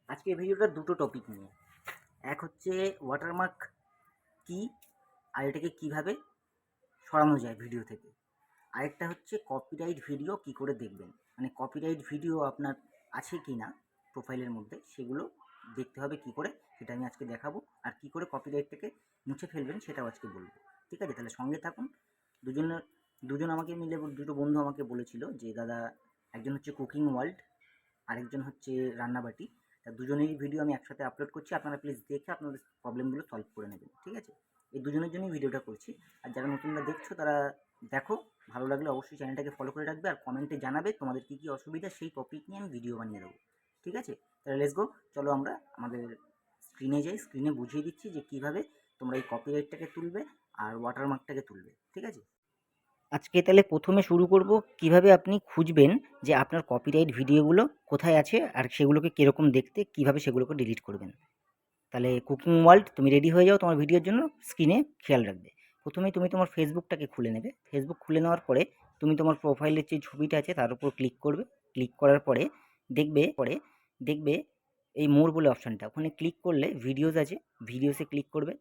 আজকের ভিডিওটা দুটো টপিক নিয়ে। এক হচ্ছে ওয়াটারমার্ক কী আর এটাকে কীভাবে সরানো যায় ভিডিও থেকে। আরেকটা হচ্ছে কপিরাইট ভিডিও কী করে দেখবেন, মানে কপিরাইট ভিডিও আপনার আছে কি না প্রোফাইলের মধ্যে, সেগুলো দেখতে হবে কী করে, সেটা আমি আজকে দেখাবো। আর কী করে কপিরাইটটাকে মুছে ফেলবেন সেটাও আজকে বলবো। ঠিক আছে, তাহলে সঙ্গে থাকুন। দুজন আমাকে মিলে, দুটো বন্ধু আমাকে বলেছিল যে দাদা, একজন হচ্ছে কুকিং ওয়ার্ল্ড, আরেকজন হচ্ছে রান্নাবাটি, তা দুজনেরই ভিডিও আমি একসাথে আপলোড করছি। আপনারা প্লিজ দেখে আপনাদের প্রবলেমগুলো সলভ করে নেবেন। ঠিক আছে, এই দুজনের জন্যই ভিডিওটা করছি। আর যারা নতুনরা দেখছো তারা দেখো, ভালো লাগলে অবশ্যই চ্যানেলটাকে ফলো করে রাখবে আর কমেন্টে জানাবে তোমাদের কী কী অসুবিধা, সেই টপিক নিয়ে আমি ভিডিও বানিয়ে দেবো। ঠিক আছে, তাহলে লেটস গো, চলো আমরা আমাদের স্ক্রিনে যাই। স্ক্রিনে বুঝিয়ে দিচ্ছি যে কীভাবে তোমরা এই কপিরাইটটাকে তুলবে আর ওয়াটারমার্কটাকে তুলবে। ঠিক আছে, আজকে তাহলে প্রথমে শুরু করব কিভাবে আপনি খুঁজবেন যে আপনার কপিরাইট ভিডিওগুলো কোথায় আছে আর সেগুলোকে কীরকম দেখতে, কিভাবে সেগুলোকে ডিলিট করবেন। তাহলে কুকিং ওয়ার্ল্ড, তুমি রেডি হয়ে যাও তোমার ভিডিওর জন্য। স্ক্রিনে খেয়াল রাখবে, প্রথমেই তুমি তোমার ফেসবুকটাকে খুলে নেবে। ফেসবুক খুলে নেওয়ার পরে তুমি তোমার প্রোফাইলের যে ছবিটা আছে তার উপর ক্লিক করবে। ক্লিক করার পরে দেখবে এই মোর বলে অপশানটা, ওখানে ক্লিক করলে ভিডিওস আছে, ভিডিওসে ক্লিক করবে।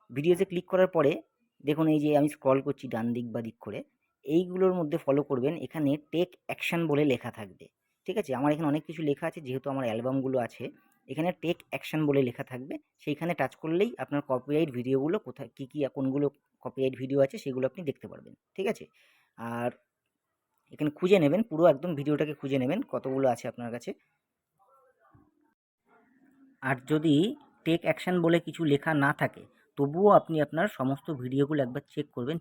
ভিডিওসে ক্লিক করার পরে দেখুন এই যে আমি স্ক্রল করছি ডান দিক বা দিক করে, এইগুলোর মধ্যে ফলো করবেন, এখানে টেক অ্যাকশান বলে লেখা থাকবে। ঠিক আছে, আমার এখানে অনেক কিছু লেখা আছে, যেহেতু আমার অ্যালবামগুলো আছে, এখানে টেক অ্যাকশান বলে লেখা থাকবে। সেইখানে টাচ করলেই আপনার কপিরাইট ভিডিওগুলো কোথায়, কী কী কোনগুলো কপিরাইট ভিডিও আছে সেগুলো আপনি দেখতে পারবেন। ঠিক আছে, আর এখানে খুঁজে নেবেন, পুরো একদম ভিডিওটাকে খুঁজে নেবেন কতগুলো আছে আপনার কাছে। আর যদি টেক অ্যাকশান বলে কিছু লেখা না থাকে, তবুও আপনি আপনার সমস্ত ভিডিওগুলো একবার চেক করবেন।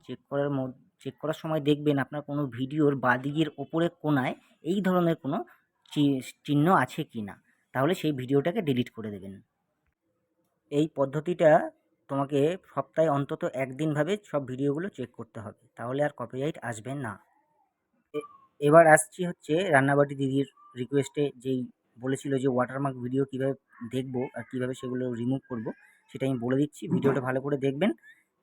চেক করার সময় দেখবেন আপনার কোনো ভিডিওর বাঁদিকের ওপরে কোণায় এই ধরনের কোনো চিহ্ন আছে কি না, তাহলে সেই ভিডিওটাকে ডিলিট করে দেবেন। এই পদ্ধতিটা তোমাকে সপ্তাহে অন্তত একদিনভাবে সব ভিডিওগুলো চেক করতে হবে, তাহলে আর কপিরাইট আসবে না। এবার আসছি হচ্ছে রান্নাবাটি দিদির রিকোয়েস্টে, যেই বলেছিল যে ওয়াটারমার্ক ভিডিও কীভাবে দেখবো আর কীভাবে সেগুলো রিমুভ করব, সেটা আমি বলে দিচ্ছি। ভিডিওটা ভালো করে দেখবেন,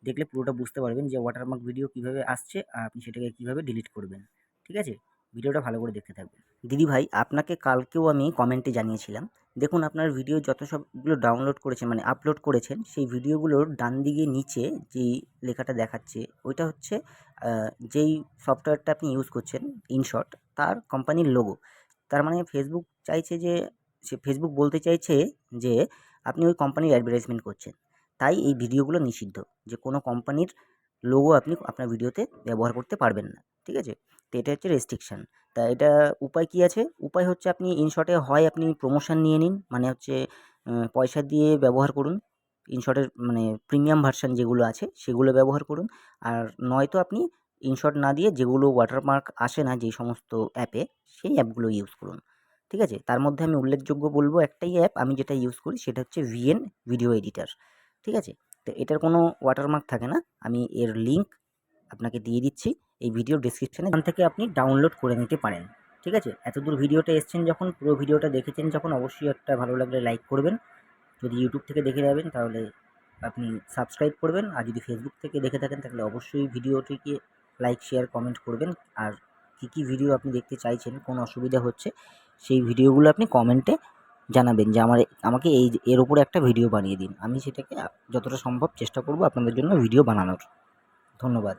দেখলে পুরোটা বুঝতে পারবেন যে ওয়াটারমার্ক ভিডিও কীভাবে আসছে আর আপনি সেটাকে কীভাবে ডিলিট করবেন। ঠিক আছে, ভিডিওটা ভালো করে দেখতে থাকবেন। দিদিভাই, আপনাকে কালকেও আমি কমেন্টে জানিয়েছিলাম, দেখুন আপনার ভিডিও যত সবগুলো ডাউনলোড করেছেন, মানে আপলোড করেছেন, সেই ভিডিওগুলোর ডান দিকে নিচে যেই লেখাটা দেখাচ্ছে ওইটা হচ্ছে যেই সফটওয়্যারটা আপনি ইউজ করছেন ইনশট, তার কোম্পানির লোগো। তার মানে ফেসবুক চাইছে যে, ফেসবুক বলতে চাইছে যে আপনি ওই কোম্পানির অ্যাডভার্টাইজমেন্ট করছেন, তাই এই ভিডিওগুলো নিষিদ্ধ, যে কোনো কোম্পানির লোগো আপনি আপনার ভিডিওতে ব্যবহার করতে পারবেন না। ঠিক আছে, তো এটা হচ্ছে রেস্ট্রিকশান। তা এটা উপায় কী আছে? উপায় হচ্ছে আপনি ইনশটে হয় আপনি প্রমোশন নিয়ে নিন, মানে হচ্ছে পয়সা দিয়ে ব্যবহার করুন, ইনশটের মানে প্রিমিয়াম ভার্সান যেগুলো আছে সেগুলো ব্যবহার করুন। আর নয়তো আপনি ইনশট না দিয়ে যেগুলো ওয়াটারমার্ক আসে না যেই সমস্ত অ্যাপে, সেই অ্যাপগুলো ইউজ করুন। ঠিক আছে, তার মধ্যে আমি উল্লেখযোগ্য বলবো একটাই অ্যাপ আমি যেটা ইউজ করি, সেটা হচ্ছে ভিএন ভিডিও এডিটার। ঠিক আছে, তো এটার কোনো ওয়াটারমার্ক থাকে না, আমি এর লিঙ্ক আপনাকে দিয়ে দিচ্ছি এই ভিডিও ডেসক্রিপশানে, ওখান থেকে আপনি ডাউনলোড করে নিতে পারেন। ঠিক আছে, এতদূর ভিডিওটা এসছেন যখন, পুরো ভিডিওটা দেখেছেন যখন, অবশ্যই একটা ভালো লাগলে লাইক করবেন। যদি ইউটিউব থেকে দেখে যাবেন তাহলে আপনি সাবস্ক্রাইব করবেন, আর যদি ফেসবুক থেকে দেখে থাকেন তাহলে অবশ্যই ভিডিওটিকে লাইক, শেয়ার, কমেন্ট করবেন। আর কী কী ভিডিও আপনি দেখতে চাইছেন, কোন অসুবিধা হচ্ছে, সেই ভিডিওগুলো আপনি কমেন্টে জানাবেন যে আমাকে এর উপরে একটা ভিডিও বানিয়ে দিন। আমি সেটাকে যতটা সম্ভব চেষ্টা করব আপনাদের জন্য ভিডিও বানানোর। ধন্যবাদ।